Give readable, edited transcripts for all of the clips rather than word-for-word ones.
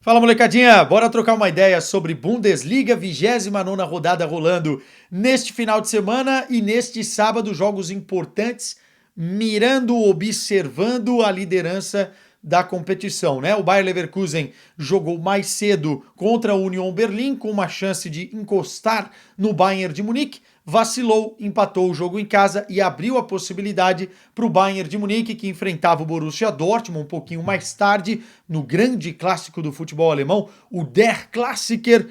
Fala, molecadinha, bora trocar uma ideia sobre Bundesliga, 29ª rodada rolando neste final de semana e neste sábado, jogos importantes, mirando, observando a liderança da competição, né? O Bayer Leverkusen jogou mais cedo contra o Union Berlin com uma chance de encostar no Bayern de Munique, vacilou, empatou o jogo em casa e abriu a possibilidade para o Bayern de Munique, que enfrentava o Borussia Dortmund um pouquinho mais tarde, no grande clássico do futebol alemão, o Der Klassiker,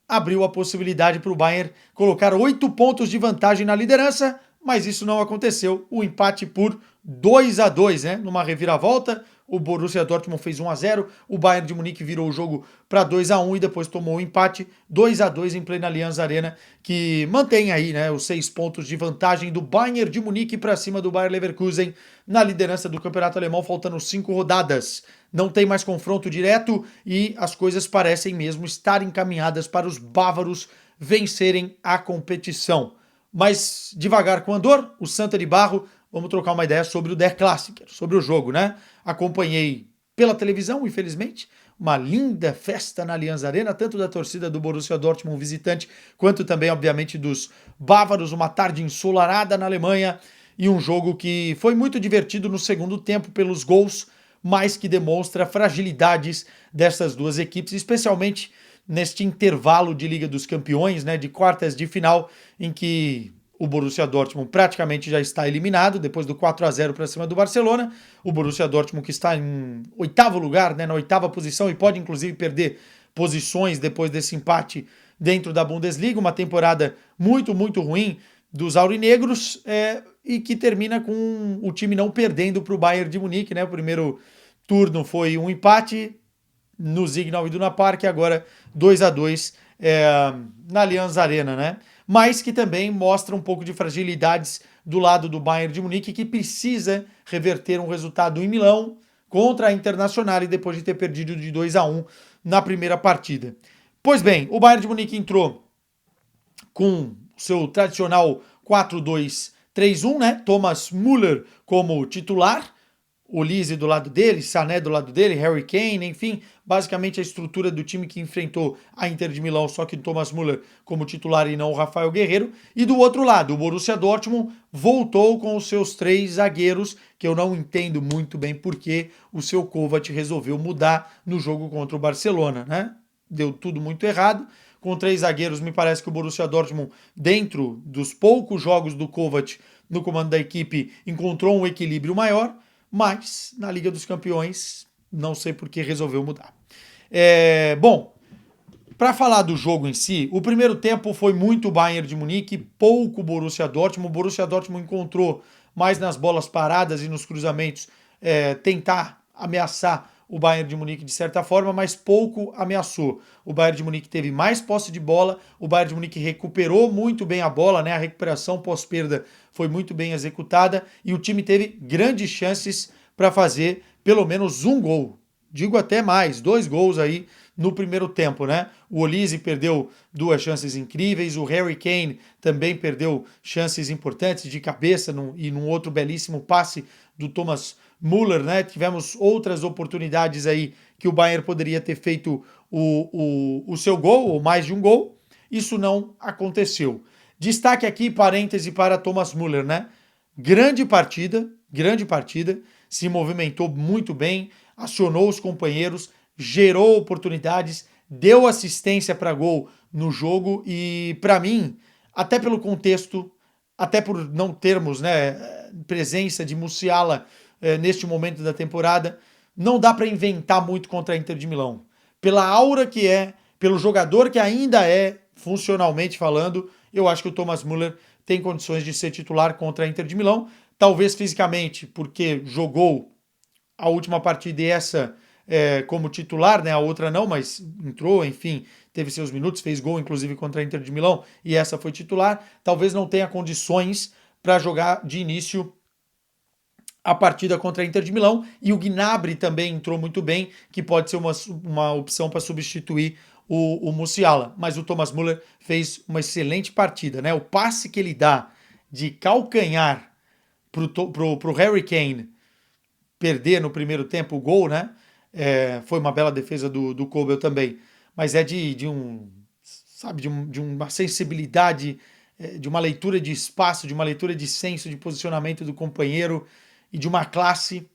abriu a possibilidade para o Bayern colocar 8 pontos de vantagem na liderança, mas isso não aconteceu. O empate por 2-2, né? Numa reviravolta, o Borussia Dortmund fez 1-0, o Bayern de Munique virou o jogo para 2-1 e depois tomou o empate 2-2 em plena Allianz Arena, que mantém aí, né, os 6 pontos de vantagem do Bayern de Munique para cima do Bayer Leverkusen na liderança do Campeonato Alemão, faltando 5 rodadas. Não tem mais confronto direto e as coisas parecem mesmo estar encaminhadas para os bávaros vencerem a competição. Mas devagar com andor, o Santa de Barro, vamos trocar uma ideia sobre o Der Klassiker, sobre o jogo, né? Acompanhei pela televisão, infelizmente, uma linda festa na Allianz Arena, tanto da torcida do Borussia Dortmund visitante, quanto também, obviamente, dos bávaros, uma tarde ensolarada na Alemanha e um jogo que foi muito divertido no segundo tempo pelos gols, mas que demonstra fragilidades dessas duas equipes, especialmente neste intervalo de Liga dos Campeões, né, de quartas de final, em que o Borussia Dortmund praticamente já está eliminado, depois do 4-0 para cima do Barcelona. O Borussia Dortmund que está em oitavo lugar, né, na oitava posição, e pode inclusive perder posições depois desse empate dentro da Bundesliga. Uma temporada muito, muito ruim dos aurinegros, e que termina com o time não perdendo para o Bayern de Munique. Né? O primeiro turno foi um empate no Signal Iduna Park, agora 2-2 na Allianz Arena, né? Mas que também mostra um pouco de fragilidades do lado do Bayern de Munique, que precisa reverter um resultado em Milão contra a Internacional depois de ter perdido de 2-1 na primeira partida. Pois bem, o Bayern de Munique entrou com seu tradicional 4-2-3-1, né? Thomas Müller como titular, Olise do lado dele, Sané do lado dele, Harry Kane, enfim, basicamente a estrutura do time que enfrentou a Inter de Milão, só que Thomas Müller como titular e não o Rafael Guerreiro. E do outro lado, o Borussia Dortmund voltou com os seus 3 zagueiros, que eu não entendo muito bem porque o seu Kovac resolveu mudar no jogo contra o Barcelona, né? Deu tudo muito errado. Com 3 zagueiros, me parece que o Borussia Dortmund, dentro dos poucos jogos do Kovac no comando da equipe, encontrou um equilíbrio maior, mas na Liga dos Campeões, não sei por que resolveu mudar. Bom, para falar do jogo em si, o primeiro tempo foi muito Bayern de Munique, pouco Borussia Dortmund. O Borussia Dortmund encontrou mais nas bolas paradas e nos cruzamentos tentar ameaçar o Bayern de Munique de certa forma, mas pouco ameaçou. O Bayern de Munique teve mais posse de bola, o Bayern de Munique recuperou muito bem a bola, né? A recuperação pós-perda foi muito bem executada e o time teve grandes chances para fazer pelo menos um gol. Digo até mais, 2 gols aí no primeiro tempo, né? O Olise perdeu 2 chances incríveis, o Harry Kane também perdeu chances importantes de cabeça e num outro belíssimo passe do Thomas Müller, né? Tivemos outras oportunidades aí que o Bayern poderia ter feito o seu gol, ou mais de um gol. Isso não aconteceu. Destaque aqui, parêntese, para Thomas Müller, né? Grande partida, se movimentou muito bem, acionou os companheiros, gerou oportunidades, deu assistência para gol no jogo e, para mim, até pelo contexto, até por não termos, né, presença de Musiala neste momento da temporada, não dá para inventar muito contra a Inter de Milão. Pela aura que é, pelo jogador que ainda é, funcionalmente falando, eu acho que o Thomas Müller tem condições de ser titular contra a Inter de Milão. Talvez fisicamente, porque jogou a última partida e essa como titular, né? A outra não, mas entrou, enfim, teve seus minutos, fez gol inclusive contra a Inter de Milão e essa foi titular. Talvez não tenha condições para jogar de início a partida contra a Inter de Milão, e o Gnabry também entrou muito bem, que pode ser uma opção para substituir o Musiala. Mas o Thomas Müller fez uma excelente partida, né? O passe que ele dá de calcanhar pro Harry Kane perder no primeiro tempo o gol, né? Foi uma bela defesa do Kobel também. Mas é de uma sensibilidade, de uma leitura de espaço, de uma leitura de senso, de posicionamento do companheiro e de uma classe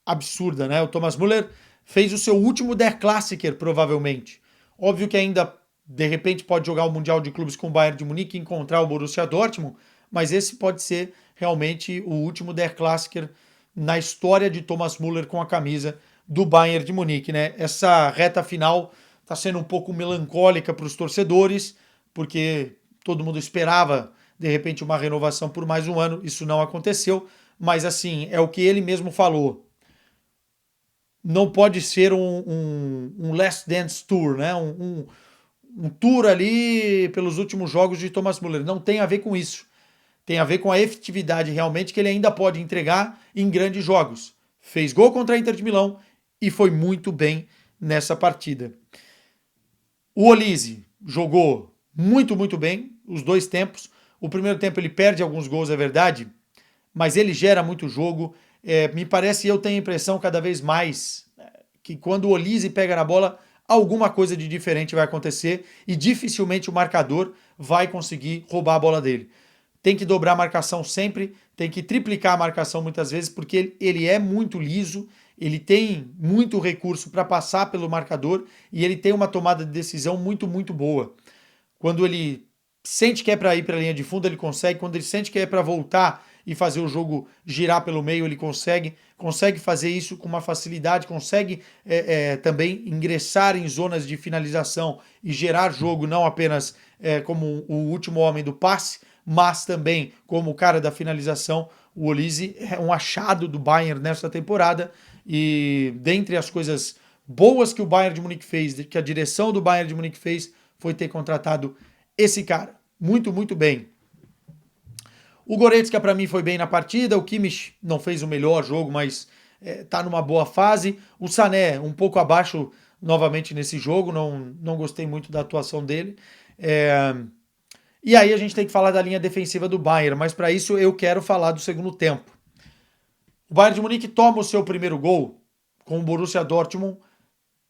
absurda, né? O Thomas Müller fez o seu último Der Klassiker, provavelmente. Óbvio que ainda, de repente, pode jogar o Mundial de Clubes com o Bayern de Munique e encontrar o Borussia Dortmund, mas esse pode ser realmente o último Der Klassiker na história de Thomas Müller com a camisa do Bayern de Munique, né? Essa reta final está sendo um pouco melancólica para os torcedores, porque todo mundo esperava, de repente, uma renovação por mais um ano. Isso não aconteceu, mas assim, é o que ele mesmo falou. Não pode ser um Last Dance Tour, né? Um tour ali pelos últimos jogos de Thomas Müller. Não tem a ver com isso. Tem a ver com a efetividade realmente que ele ainda pode entregar em grandes jogos. Fez gol contra a Inter de Milão e foi muito bem nessa partida. O Olise jogou muito, muito bem os dois tempos. O primeiro tempo ele perde alguns gols, é verdade, mas ele gera muito jogo. Me parece, eu tenho a impressão cada vez mais que quando o Olise pega na bola, alguma coisa de diferente vai acontecer e dificilmente o marcador vai conseguir roubar a bola dele. Tem que dobrar a marcação sempre, tem que triplicar a marcação muitas vezes, porque ele é muito liso, ele tem muito recurso para passar pelo marcador e ele tem uma tomada de decisão muito, muito boa. Quando ele sente que é para ir para a linha de fundo, ele consegue. Quando ele sente que é para voltar e fazer o jogo girar pelo meio, ele consegue fazer isso com uma facilidade, consegue também ingressar em zonas de finalização e gerar jogo, não apenas como o último homem do passe, mas também como o cara da finalização. O Olise é um achado do Bayern nesta temporada e dentre as coisas boas que o Bayern de Munique fez, que a direção do Bayern de Munique fez, foi ter contratado esse cara. Muito, muito bem. O Goretzka para mim foi bem na partida, o Kimmich não fez o melhor jogo, mas tá numa boa fase. O Sané um pouco abaixo novamente nesse jogo, não gostei muito da atuação dele. E aí a gente tem que falar da linha defensiva do Bayern, mas para isso eu quero falar do segundo tempo. O Bayern de Munique toma o seu primeiro gol com o Borussia Dortmund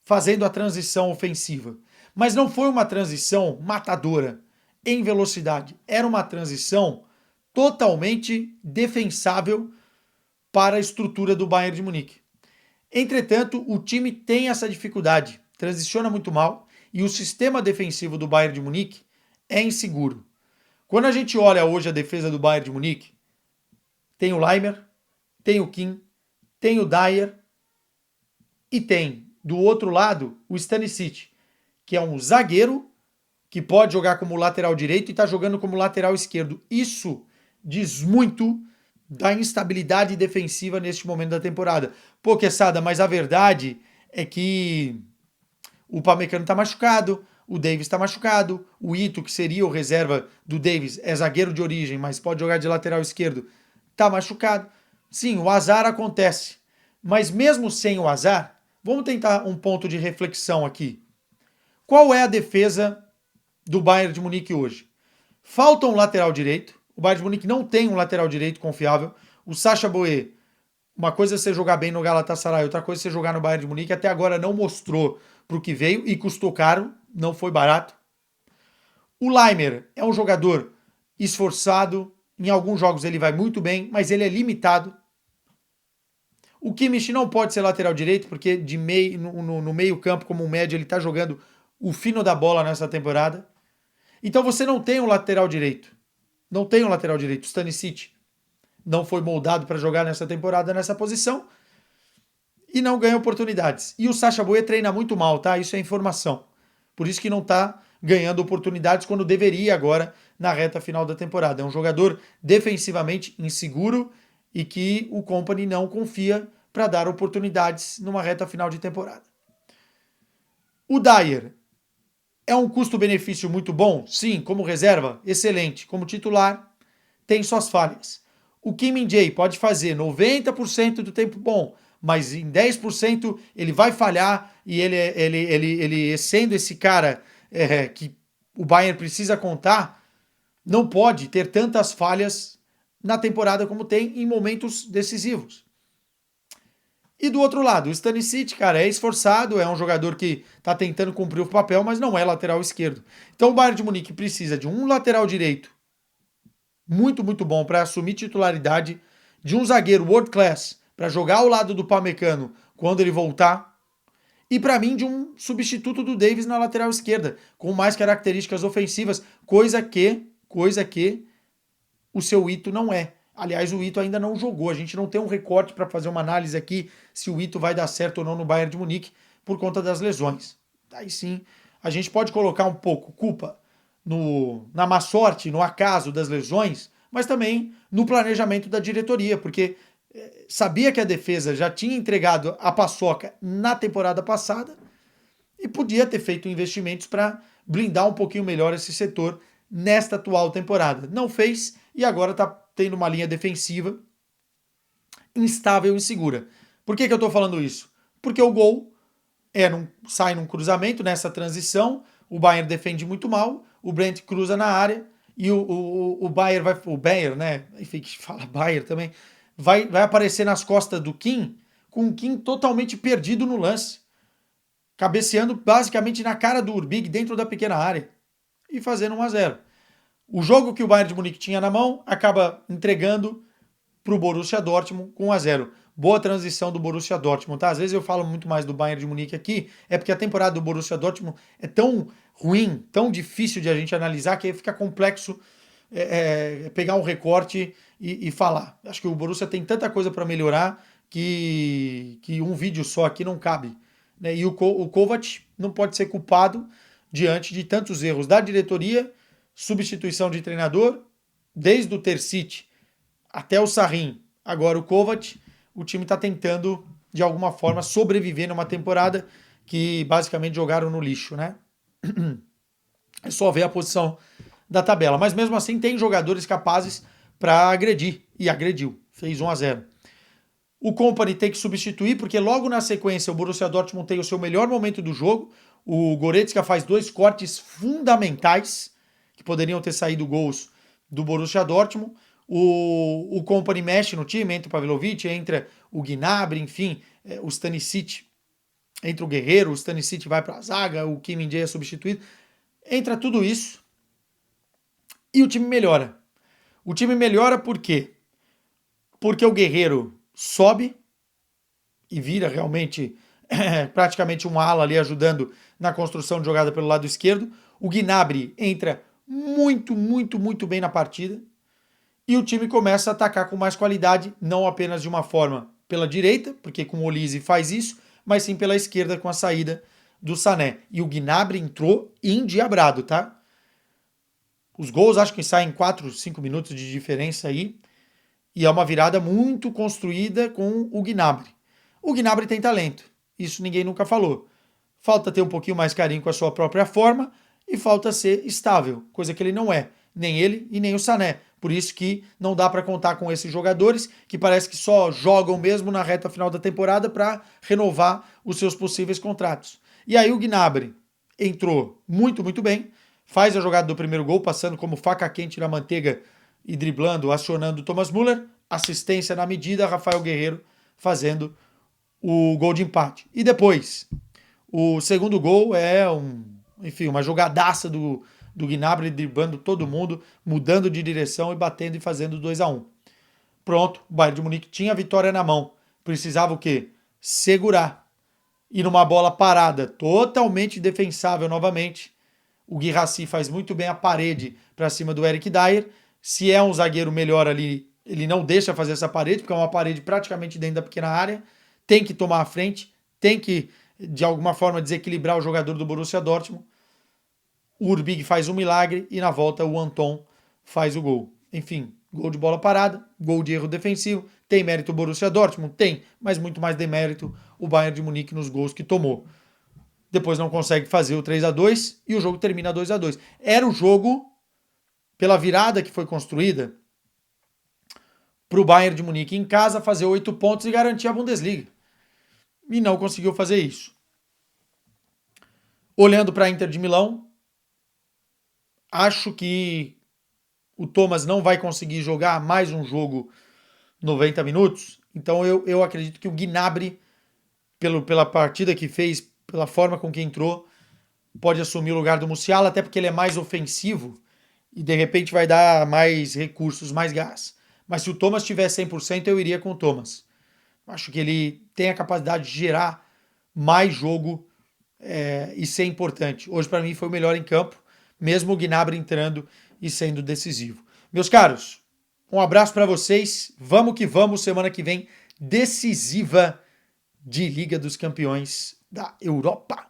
fazendo a transição ofensiva. Mas não foi uma transição matadora em velocidade. Era uma transição totalmente defensável para a estrutura do Bayern de Munique. Entretanto, o time tem essa dificuldade, transiciona muito mal e o sistema defensivo do Bayern de Munique é inseguro. Quando a gente olha hoje a defesa do Bayern de Munique, tem o Leimer, tem o Kim, tem o Dyer e tem, do outro lado, o Stanisic, que é um zagueiro que pode jogar como lateral direito e está jogando como lateral esquerdo. Isso diz muito da instabilidade defensiva neste momento da temporada. Pô, Quesada, mas a verdade é que o Upamecano está machucado, o Davis está machucado, o Ito, que seria o reserva do Davis, é zagueiro de origem, mas pode jogar de lateral esquerdo, está machucado. Sim, o azar acontece. Mas mesmo sem o azar, vamos tentar um ponto de reflexão aqui. Qual é a defesa do Bayern de Munique hoje? Falta um lateral direito. O Bayern de Munique não tem um lateral direito confiável. O Sacha Boey, uma coisa é você jogar bem no Galatasaray, outra coisa é você jogar no Bayern de Munique. Até agora não mostrou para o que veio e custou caro, não foi barato. O Leimer é um jogador esforçado. Em alguns jogos ele vai muito bem, mas ele é limitado. O Kimmich não pode ser lateral direito, porque no meio campo, como um médio, ele está jogando o fino da bola nessa temporada. Então você não tem um lateral direito. Não tem um lateral direito. O Stanisic não foi moldado para jogar nessa temporada nessa posição e não ganha oportunidades. E o Sacha Boey treina muito mal, tá? Isso é informação. Por isso que não está ganhando oportunidades quando deveria agora na reta final da temporada. É um jogador defensivamente inseguro e que o Kompany não confia para dar oportunidades numa reta final de temporada. O Dyer é um custo-benefício muito bom? Sim, como reserva, excelente. Como titular, tem suas falhas. O Kim Min-jae pode fazer 90% do tempo bom, mas em 10% ele vai falhar e ele sendo esse cara que o Bayern precisa contar, não pode ter tantas falhas na temporada como tem em momentos decisivos. E do outro lado, o Stanisic, cara, é esforçado, é um jogador que tá tentando cumprir o papel, mas não é lateral esquerdo. Então o Bayern de Munique precisa de um lateral direito muito, muito bom para assumir titularidade, de um zagueiro world class para jogar ao lado do Pamecano quando ele voltar, e para mim de um substituto do Davis na lateral esquerda, com mais características ofensivas, coisa que o seu Ito não é. Aliás, o Ito ainda não jogou. A gente não tem um recorte para fazer uma análise aqui se o Ito vai dar certo ou não no Bayern de Munique por conta das lesões. Aí sim, a gente pode colocar um pouco culpa na má sorte, no acaso das lesões, mas também no planejamento da diretoria, porque sabia que a defesa já tinha entregado a paçoca na temporada passada e podia ter feito investimentos para blindar um pouquinho melhor esse setor nesta atual temporada. Não fez e agora está tendo uma linha defensiva instável e insegura. Por que eu estou falando isso? Porque o gol sai num cruzamento nessa transição, o Bayern defende muito mal, o Brent cruza na área e o Bayern vai. O Bayern, né? Enfim, que fala Bayern também. Vai aparecer nas costas do Kim, com o Kim totalmente perdido no lance. Cabeceando basicamente na cara do Urbig dentro da pequena área. E fazendo 1-0. O jogo que o Bayern de Munique tinha na mão acaba entregando para o Borussia Dortmund com 1-0. Boa transição do Borussia Dortmund, tá? Às vezes eu falo muito mais do Bayern de Munique aqui, é porque a temporada do Borussia Dortmund é tão ruim, tão difícil de a gente analisar, que aí fica complexo pegar um recorte e falar. Acho que o Borussia tem tanta coisa para melhorar que um vídeo só aqui não cabe. Né? E o Kovac não pode ser culpado diante de tantos erros da diretoria, substituição de treinador, desde o Terzic até o Sarrin, agora o Kovac, o time está tentando, de alguma forma, sobreviver numa temporada que basicamente jogaram no lixo, né? É só ver a posição da tabela. Mas mesmo assim tem jogadores capazes para agredir. E agrediu. Fez 1-0. O Kompany tem que substituir, porque logo na sequência o Borussia Dortmund tem o seu melhor momento do jogo. O Goretzka faz 2 cortes fundamentais, que poderiam ter saído gols do Borussia Dortmund. O Kompany mexe no time, entra o Pavlovic, entra o Gnabry, enfim, o Stanisic, entra o Guerreiro, o Stanisic vai para a zaga, o Kim Min-jae é substituído. Entra tudo isso e o time melhora. O time melhora por quê? Porque o Guerreiro sobe e vira realmente praticamente um ala ali ajudando na construção de jogada pelo lado esquerdo. O Gnabry entra muito, muito, muito bem na partida. E o time começa a atacar com mais qualidade, não apenas de uma forma pela direita, porque com o Olise faz isso, mas sim pela esquerda com a saída do Sané. E o Gnabry entrou endiabrado, tá? Os gols acho que saem 4, 5 minutos de diferença aí. E é uma virada muito construída com o Gnabry. O Gnabry tem talento, isso ninguém nunca falou. Falta ter um pouquinho mais carinho com a sua própria forma e falta ser estável, coisa que ele não é, nem ele e nem o Sané. Por isso que não dá para contar com esses jogadores que parece que só jogam mesmo na reta final da temporada para renovar os seus possíveis contratos. E aí o Gnabry entrou muito, muito bem, faz a jogada do primeiro gol, passando como faca quente na manteiga e driblando, acionando o Thomas Müller, assistência na medida, Rafael Guerreiro fazendo o gol de empate. E depois, o segundo gol é uma jogadaça do Gnabry driblando todo mundo, mudando de direção e batendo e fazendo 2-1. Pronto, o Bayern de Munique tinha a vitória na mão. Precisava o quê? Segurar. E numa bola parada, totalmente defensável novamente, o Guirassy faz muito bem a parede para cima do Eric Dier. Se é um zagueiro melhor ali, ele não deixa fazer essa parede, porque é uma parede praticamente dentro da pequena área. Tem que tomar a frente, tem que, de alguma forma, desequilibrar o jogador do Borussia Dortmund. O Urbig faz um milagre e na volta o Anton faz o gol. Enfim, gol de bola parada, gol de erro defensivo. Tem mérito o Borussia Dortmund? Tem, mas muito mais demérito o Bayern de Munique nos gols que tomou. Depois não consegue fazer o 3-2 e o jogo termina 2-2. Era o jogo, pela virada que foi construída, para o Bayern de Munique em casa fazer 8 pontos e garantir a Bundesliga. E não conseguiu fazer isso. Olhando para a Inter de Milão, acho que o Thomas não vai conseguir jogar mais um jogo 90 minutos. Então eu acredito que o Gnabry pela partida que fez, pela forma com que entrou, pode assumir o lugar do Musiala, até porque ele é mais ofensivo e de repente vai dar mais recursos, mais gás. Mas se o Thomas tiver 100%, eu iria com o Thomas. Acho que ele tem a capacidade de gerar mais jogo e ser importante. Hoje, para mim, foi o melhor em campo, mesmo o Gnabry entrando e sendo decisivo. Meus caros, um abraço para vocês. Vamos que vamos, semana que vem, decisiva de Liga dos Campeões da Europa.